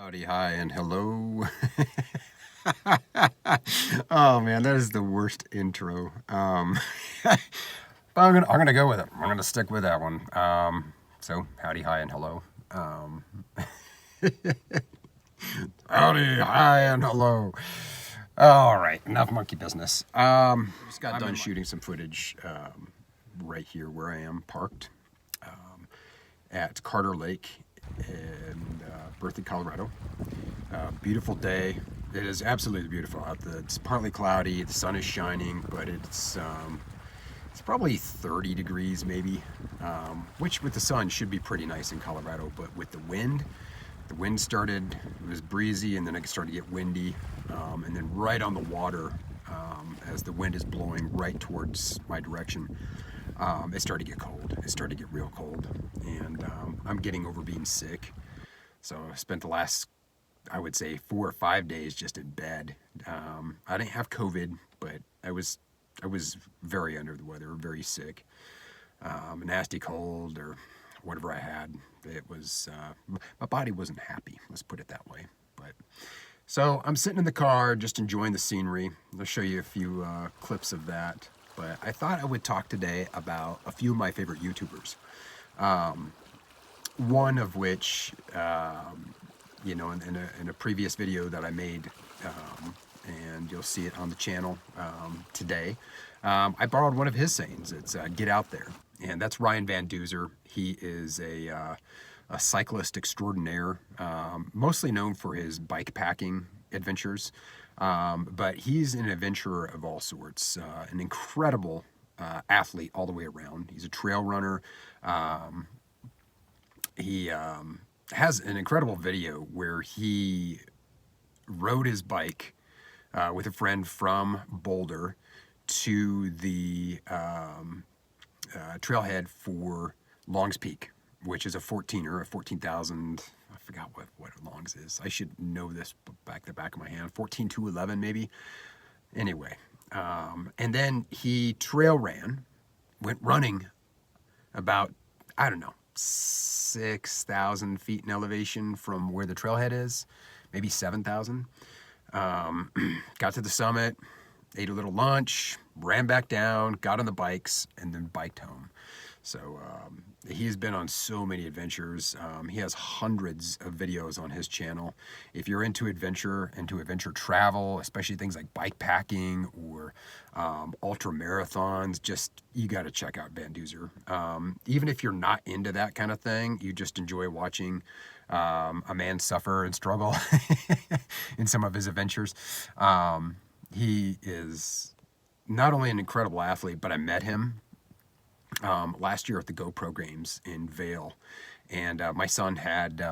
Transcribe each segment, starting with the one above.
Howdy, hi, and hello. Oh man, that is the worst intro. But I'm gonna go with it. I'm gonna stick with that one. So howdy, hi, and hello. Howdy, hi, and hello. All right, enough monkey business. Just got done shooting some footage right here where I am parked at Carter Lake in Berthoud, Colorado. Beautiful day. It is absolutely beautiful out there. It's partly cloudy. The sun is shining, but it's probably 30 degrees maybe, which with the sun should be pretty nice in Colorado. But with the wind started. It was breezy, and then it started to get windy, and then right on the water, as the wind is blowing right towards my direction. It started to get cold. It started to get real cold, and I'm getting over being sick. So I spent the last, I would say, 4 or 5 days just in bed. I didn't have COVID, but I was very under the weather, very sick, a nasty cold or whatever I had. It was my body wasn't happy. Let's put it that way. But so I'm sitting in the car, just enjoying the scenery. I'll show you a few clips of that. But I thought I would talk today about a few of my favorite YouTubers. One of which, in a previous video that I made, and you'll see it on the channel today, I borrowed one of his sayings. It's "Get out there," and that's Ryan Van Duzer. He is a cyclist extraordinaire, mostly known for his bike packing adventures, but he's an adventurer of all sorts, an incredible athlete all the way around. He's a trail runner. He has an incredible video where he rode his bike with a friend from Boulder to the trailhead for Longs Peak, which is a 14,000. I forgot what Longs is. I should know this the back of my hand. 14,211 maybe. Anyway, and then he trail ran, went running about, I don't know, 6,000 feet in elevation from where the trailhead is, maybe 7,000. Got to the summit, ate a little lunch, ran back down, got on the bikes, and then biked home. So he's been on so many adventures. He has hundreds of videos on his channel. If you're into adventure travel, especially things like bike packing or ultra marathons, you got to check out Van Duzer. Even if you're not into that kind of thing, you just enjoy watching a man suffer and struggle in some of his adventures. He is not only an incredible athlete, but I met him last year at the GoPro Games in Vail, and my son had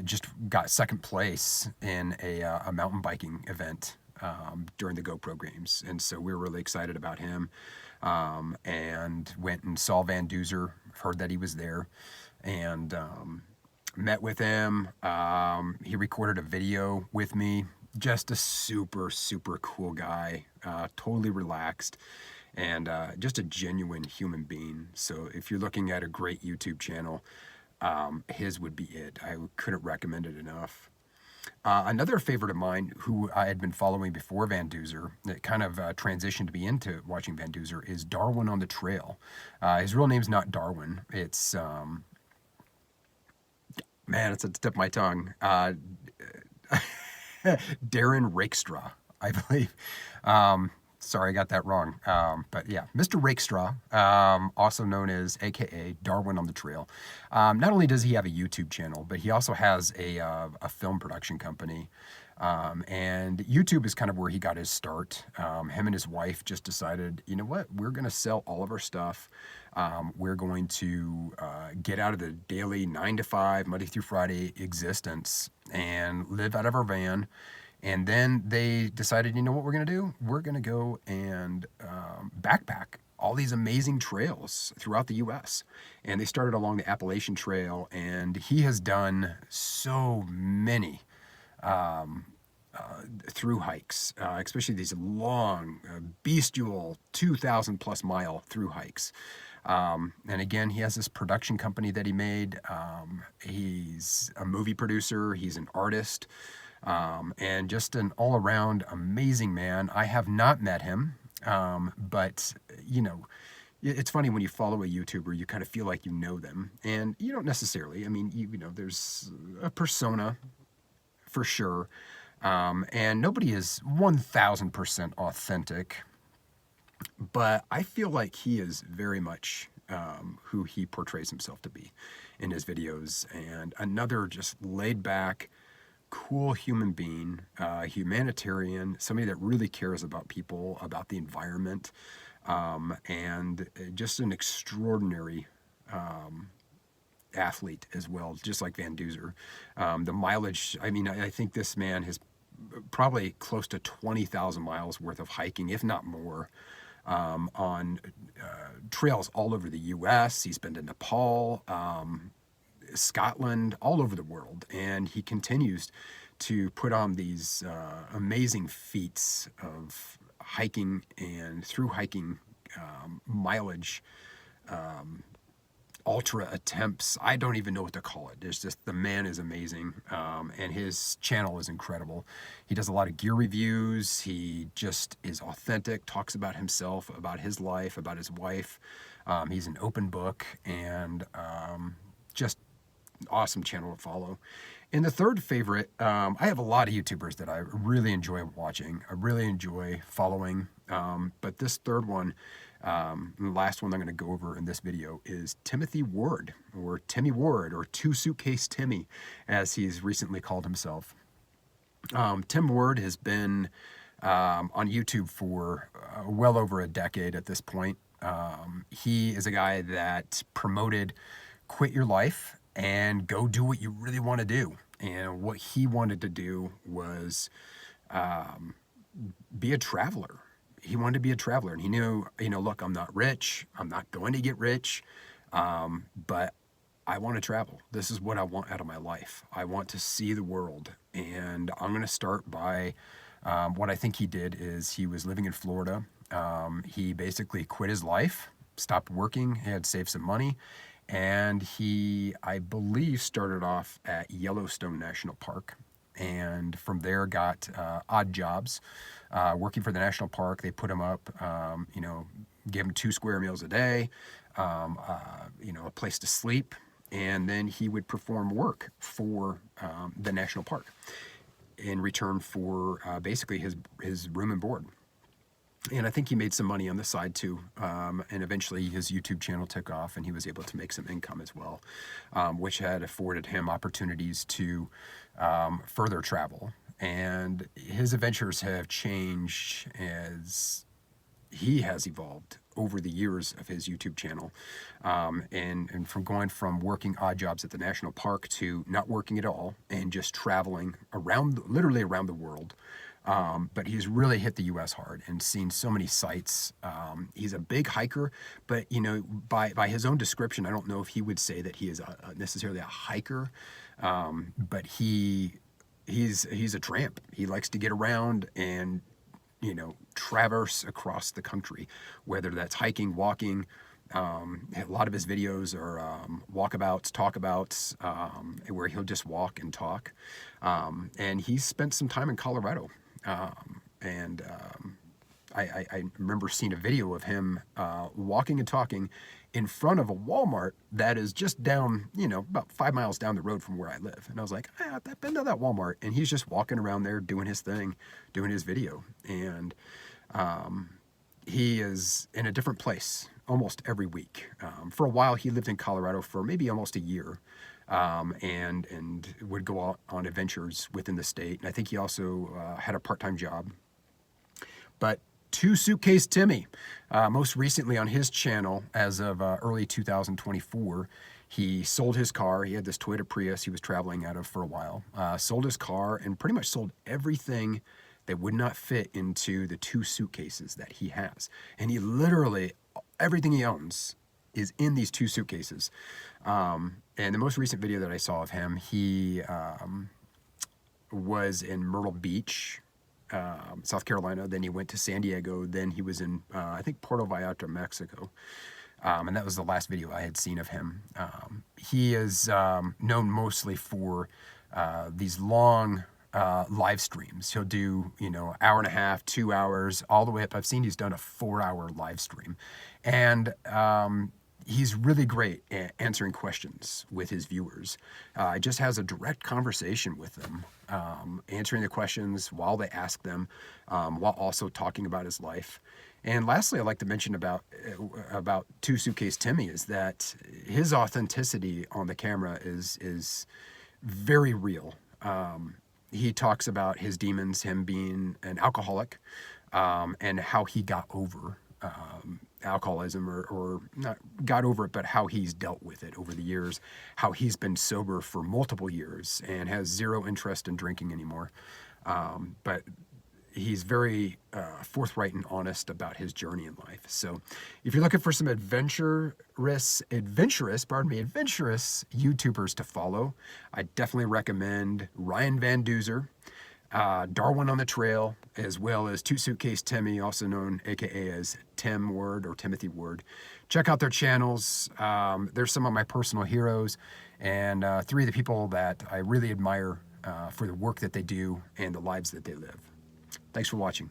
just got second place in a mountain biking event during the GoPro Games, and so we were really excited about him, and went and saw Van Duzer, heard that he was there, and met with him. He recorded a video with me. Just a super, super cool guy, totally relaxed, and just a genuine human being. So if you're looking at a great YouTube channel, his would be it. I couldn't recommend it enough. Another favorite of mine, who I had been following before Van Duzer, that kind of transitioned me into watching Van Duzer, is Darwin on the Trail. His real name's not Darwin. It's, man, it's at the tip of my tongue. Darren Rakestraw, I believe. Sorry, I got that wrong. But yeah, Mr. Rakestraw, also known as AKA Darwin on the Trail. Not only does he have a YouTube channel, but he also has a film production company. And YouTube is kind of where he got his start. Him and his wife just decided, you know what, we're going to sell all of our stuff. We're going to get out of the daily 9 to 5, Monday through Friday existence and live out of our van. And then they decided, you know what we're going to do? We're going to go and backpack all these amazing trails throughout the U.S. And they started along the Appalachian Trail, and he has done so many through hikes, especially these long, bestial 2,000 plus mile through hikes. And again, he has this production company that he made. He's a movie producer, he's an artist, and just an all around amazing man. I have not met him, but you know, it's funny when you follow a YouTuber, you kind of feel like you know them, and you don't necessarily. I mean, you know, there's a persona for sure, and nobody is 1,000% authentic, but I feel like he is very much who he portrays himself to be in his videos, and another just laid back, cool human being, humanitarian, somebody that really cares about people, about the environment, and just an extraordinary athlete as well, just like Van Duzer. The mileage, I mean, I think this man has probably close to 20,000 miles worth of hiking, if not more, on trails all over the U.S. He's been to Nepal, Scotland, all over the world, and he continues to put on these amazing feats of hiking and through hiking mileage, ultra attempts. I don't even know what to call it. There's just, the man is amazing, and his channel is incredible. He does a lot of gear reviews. He just is authentic, talks about himself, about his life, about his wife. He's an open book, and just awesome channel to follow. And the third favorite, I have a lot of YouTubers that I really enjoy watching, I really enjoy following, but this third one, the last one I'm going to go over in this video, is Timothy Ward, or Timmy Ward, or Two Suitcase Timmy, as he's recently called himself. Tim Ward has been on YouTube for well over a decade at this point. He is a guy that promoted quit your life and go do what you really want to do. And what he wanted to do was be a traveler. He wanted to be a traveler, and he knew, you know, look, I'm not rich, I'm not going to get rich, but I want to travel. This is what I want out of my life. I want to see the world, and I'm going to start by what I think he did is he was living in Florida. He basically quit his life, stopped working, he had saved some money, and he, I believe, started off at Yellowstone National Park, and from there got odd jobs working for the national park. They put him up, you know, gave him 2 square meals a day, you know, a place to sleep, and then he would perform work for the national park in return for basically his room and board. And I think he made some money on the side too, and eventually his YouTube channel took off and he was able to make some income as well, which had afforded him opportunities to further travel. And his adventures have changed as he has evolved over the years of his YouTube channel, and from going from working odd jobs at the national park to not working at all and just traveling around, literally around the world. But he's really hit the U.S. hard and seen so many sights. He's a big hiker, but you know, by his own description, I don't know if he would say that he is necessarily a hiker, but he's a tramp. He likes to get around and, you know, traverse across the country, whether that's hiking, walking. A lot of his videos are walkabouts, talkabouts, where he'll just walk and talk. And he's spent some time in Colorado. I remember seeing a video of him walking and talking in front of a Walmart that is just down, you know, about 5 miles down the road from where I live. And I was like, I've been to that Walmart. And he's just walking around there doing his thing, doing his video. And he is in a different place almost every week. For a while, he lived in Colorado for maybe almost a year, and would go out on adventures within the state. And I think he also had a part-time job. But Two Suitcase Timmy, most recently on his channel, as of early 2024, he sold his car. He had this Toyota Prius he was traveling out of for a while. Sold his car and pretty much sold everything that would not fit into the 2 suitcases that he has. And he literally, everything he owns is in these 2 suitcases. And the most recent video that I saw of him, he was in Myrtle Beach, South Carolina. Then he went to San Diego. Then he was in, I think, Puerto Vallarta, Mexico. And that was the last video I had seen of him. He is known mostly for these long live streams. He'll do, hour and a half, 2 hours, all the way up. I've seen he's done a 4-hour live stream. And he's really great at answering questions with his viewers. He just has a direct conversation with them, answering the questions while they ask them, while also talking about his life. And lastly, I'd like to mention about Two Suitcase Timmy is that his authenticity on the camera is very real. He talks about his demons, him being an alcoholic, and how he got over alcoholism, or not got over it, but how he's dealt with it over the years, how he's been sober for multiple years and has zero interest in drinking anymore. But he's very forthright and honest about his journey in life. So if you're looking for some adventurous YouTubers to follow, I definitely recommend Ryan Van Duzer, Darwin on the Trail, as well as Two Suitcase Timmy, also known AKA as Tim Word or Timothy Word. Check out their channels. They're some of my personal heroes, and 3 of the people that I really admire for the work that they do and the lives that they live. Thanks for watching.